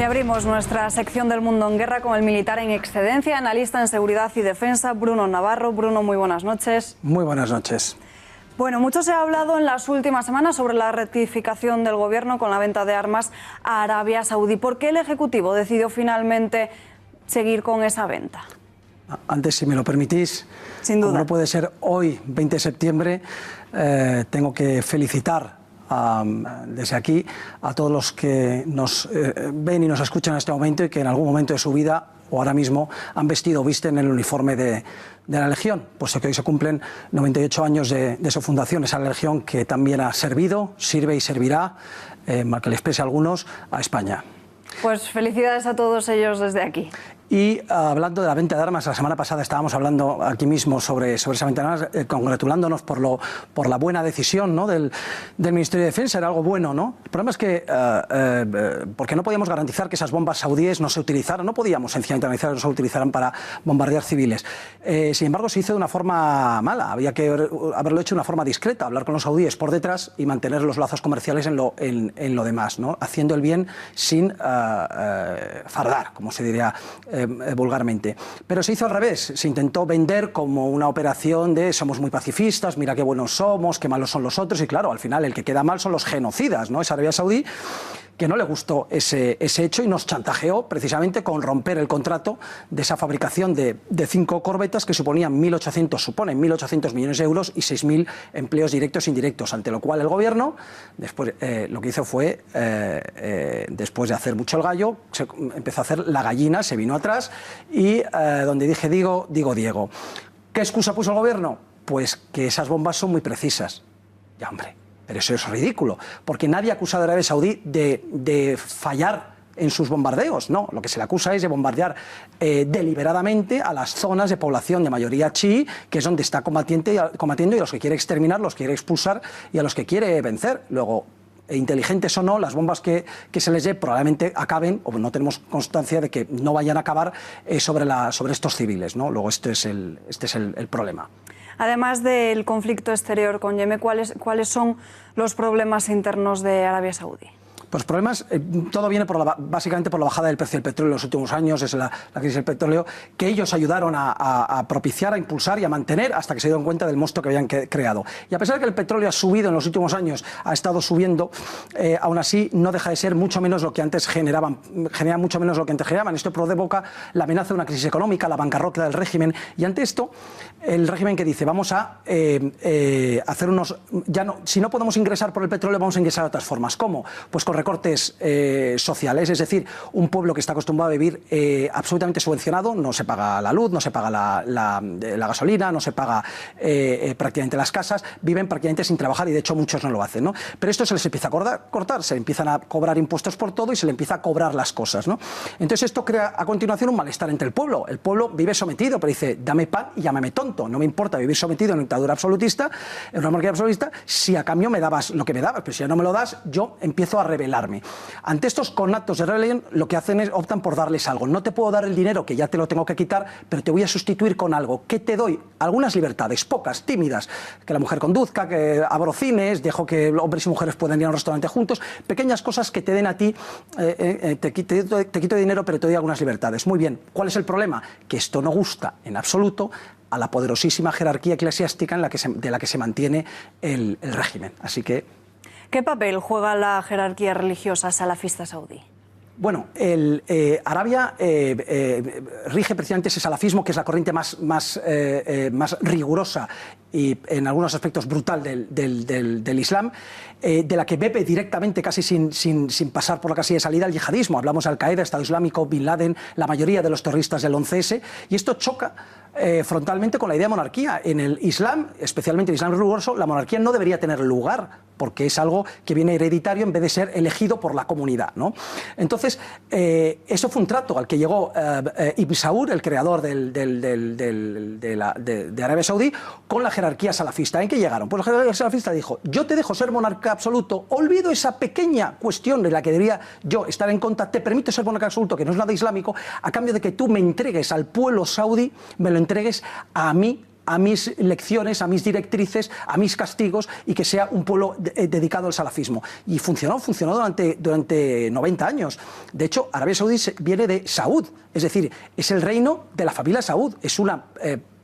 abrimos nuestra sección del Mundo en Guerra con el militar en excedencia, analista en seguridad y defensa, Bruno Navarro. Bruno, muy buenas noches. Muy buenas noches. Bueno, mucho se ha hablado en las últimas semanas sobre la rectificación del gobierno con la venta de armas a Arabia Saudí. ¿Por qué el Ejecutivo decidió finalmente seguir con esa venta? Antes, si me lo permitís, sin duda. Como no puede ser hoy, 20 de septiembre, tengo que felicitar desde aquí a todos los que nos ven y nos escuchan en este momento y que en algún momento de su vida o ahora mismo han vestido o visten el uniforme de la Legión, puesto que hoy se cumplen 98 años de su fundación, esa Legión que también ha servido, sirve y servirá, mal que le exprese a algunos, a España. Pues felicidades a todos ellos desde aquí. Y hablando de la venta de armas, la semana pasada estábamos hablando aquí mismo sobre esa venta de armas, congratulándonos por la buena decisión, ¿no?, del Ministerio de Defensa, era algo bueno, ¿no? El problema es que, porque no podíamos garantizar que esas bombas saudíes no se utilizaran, no podíamos sencillamente garantizar que no se utilizaran para bombardear civiles. Sin embargo, se hizo de una forma mala, había que haberlo hecho de una forma discreta, hablar con los saudíes por detrás y mantener los lazos comerciales en lo demás, ¿no?, haciendo el bien sin fardar, como se diría vulgarmente. Pero se hizo al revés, se intentó vender como una operación de somos muy pacifistas, mira qué buenos somos, qué malos son los otros, y claro, al final el que queda mal son los genocidas, ¿no? Es Arabia Saudí, que no le gustó ese hecho y nos chantajeó precisamente con romper el contrato de esa fabricación de 5 corbetas que suponen 1.800 millones de euros y 6.000 empleos directos e indirectos, ante lo cual el gobierno después lo que hizo fue, después de hacer mucho el gallo, empezó a hacer la gallina, se vino atrás y donde dije digo Diego. ¿Qué excusa puso el gobierno? Pues que esas bombas son muy precisas. Ya, hombre. Pero eso es ridículo, porque nadie ha acusado a Arabia Saudí de fallar en sus bombardeos, no, lo que se le acusa es de bombardear deliberadamente a las zonas de población de mayoría chií, que es donde está combatiendo y a los que quiere exterminar, los quiere expulsar y a los que quiere vencer. Luego, inteligentes o no, las bombas que se les dé probablemente acaben, o no tenemos constancia de que no vayan a acabar sobre estos civiles, ¿no? Luego este es el problema. Además del conflicto exterior con Yemen, ¿cuáles son los problemas internos de Arabia Saudí? Pues problemas, todo viene básicamente por la bajada del precio del petróleo en los últimos años, es la crisis del petróleo, que ellos ayudaron a propiciar, a impulsar y a mantener hasta que se dieron cuenta del monstruo que habían creado. Y a pesar de que el petróleo ha subido en los últimos años, ha estado subiendo, aún así no deja de ser mucho menos lo que antes genera mucho menos lo que antes generaban. Esto provoca la amenaza de una crisis económica, la bancarrota del régimen, y ante esto, el régimen que dice, vamos a hacer si no podemos ingresar por el petróleo, vamos a ingresar de otras formas. ¿Cómo? Pues con recortes sociales, es decir, un pueblo que está acostumbrado a vivir absolutamente subvencionado, no se paga la luz, no se paga la gasolina, no se paga prácticamente las casas, viven prácticamente sin trabajar y de hecho muchos no lo hacen, ¿no? Pero esto se les empieza a cortar, se empiezan a cobrar impuestos por todo y se le empieza a cobrar las cosas, ¿no? Entonces esto crea a continuación un malestar entre el pueblo vive sometido, pero dice, dame pan y llámame tonto, no me importa vivir sometido en una dictadura absolutista, en una monarquía absolutista, si a cambio me dabas lo que me dabas, pero si ya no me lo das, yo empiezo a rebelarme. Ante estos conatos de rebelión, lo que hacen es optan por darles algo. No te puedo dar el dinero, que ya te lo tengo que quitar, pero te voy a sustituir con algo. ¿Qué te doy? Algunas libertades, pocas, tímidas. Que la mujer conduzca, que abro cines, dejo que hombres y mujeres puedan ir a un restaurante juntos. Pequeñas cosas que te den a ti, te quito dinero, pero te doy algunas libertades. Muy bien. ¿Cuál es el problema? Que esto no gusta en absoluto a la poderosísima jerarquía eclesiástica de la que se mantiene el régimen. Así que... ¿Qué papel juega la jerarquía religiosa salafista saudí? Bueno, Arabia rige precisamente ese salafismo, que es la corriente más rigurosa y en algunos aspectos brutal del Islam, de la que bebe directamente, casi sin pasar por la casilla de salida, el yihadismo. Hablamos de Al-Qaeda, Estado Islámico, Bin Laden, la mayoría de los terroristas del 11S, y esto choca frontalmente con la idea de monarquía. En el Islam, especialmente el Islam riguroso, la monarquía no debería tener lugar, porque es algo que viene hereditario en vez de ser elegido por la comunidad, ¿no? Entonces, eso fue un trato al que llegó Ibn Saud, el creador de Arabia Saudí, con la jerarquía salafista. ¿En qué llegaron? Pues la jerarquía salafista dijo, yo te dejo ser monarca absoluto, olvido esa pequeña cuestión de la que debería yo estar en contra, te permito ser monarca absoluto, que no es nada islámico, a cambio de que tú me entregues al pueblo saudí, me lo entregues a mí a mis lecciones, a mis directrices, a mis castigos, y que sea un pueblo dedicado al salafismo. Y funcionó durante 90 años. De hecho, Arabia Saudí viene de Saud, es decir, es el reino de la familia Saud, es una...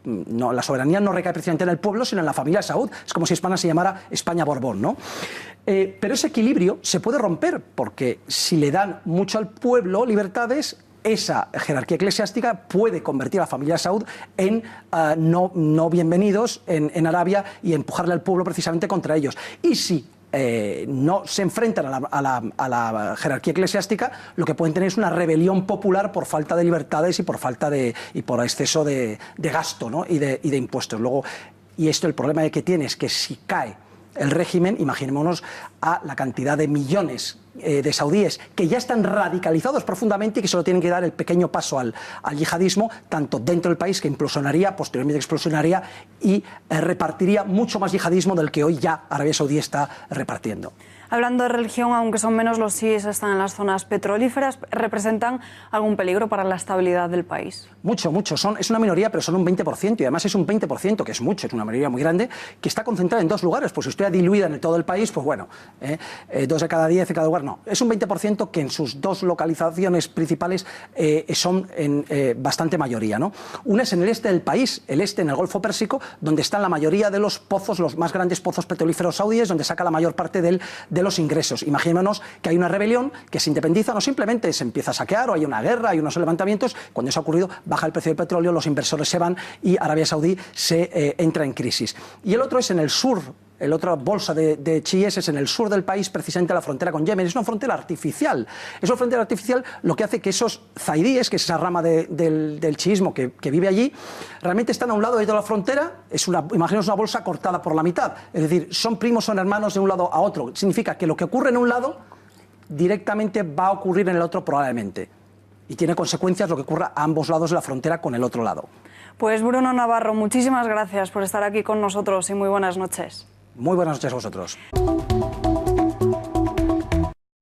No, la soberanía no recae precisamente en el pueblo, sino en la familia Saud. Es como si España se llamara España Borbón, ¿no? Pero ese equilibrio se puede romper, porque si le dan mucho al pueblo libertades, esa jerarquía eclesiástica puede convertir a la familia Saud en no bienvenidos en Arabia y empujarle al pueblo precisamente contra ellos. Y si no se enfrentan a la jerarquía eclesiástica, lo que pueden tener es una rebelión popular por falta de libertades y por exceso de gasto, ¿no? y de impuestos. Luego, y esto, el problema que tiene es que si cae el régimen, imaginémonos a la cantidad de millones de saudíes que ya están radicalizados profundamente y que solo tienen que dar el pequeño paso al yihadismo, tanto dentro del país, que implosionaría, posteriormente explosionaría y repartiría mucho más yihadismo del que hoy ya Arabia Saudí está repartiendo. Hablando de religión, aunque son menos los chiíes, están en las zonas petrolíferas, ¿representan algún peligro para la estabilidad del país? Mucho. Es una minoría, pero son un 20%, y además es un 20%, que es mucho, es una minoría muy grande, que está concentrada en 2 lugares. Pues si estuviera diluida en todo el país, pues bueno, 2 de cada 10 de cada lugar, no. Es un 20% que en sus 2 localizaciones principales son en bastante mayoría, ¿no? Una es en el este del país, el este en el Golfo Pérsico, donde están la mayoría de los pozos, los más grandes pozos petrolíferos saudíes, donde saca la mayor parte de los ingresos. Imaginémonos que hay una rebelión que se independiza, no simplemente se empieza a saquear o hay una guerra, hay unos levantamientos. Cuando eso ha ocurrido, baja el precio del petróleo, los inversores se van y Arabia Saudí se entra en crisis. Y el otro es en el sur. El otra bolsa de chiíes es en el sur del país, precisamente a la frontera con Yemen. Es una frontera artificial. Es una frontera artificial lo que hace que esos zaidíes, que es esa rama del chiismo que vive allí, realmente están a un lado de toda la frontera. Imaginaos una bolsa cortada por la mitad. Es decir, son primos, son hermanos de un lado a otro. Significa que lo que ocurre en un lado directamente va a ocurrir en el otro probablemente. Y tiene consecuencias lo que ocurra a ambos lados de la frontera con el otro lado. Pues Bruno Navarro, muchísimas gracias por estar aquí con nosotros y muy buenas noches. Muy buenas noches a vosotros.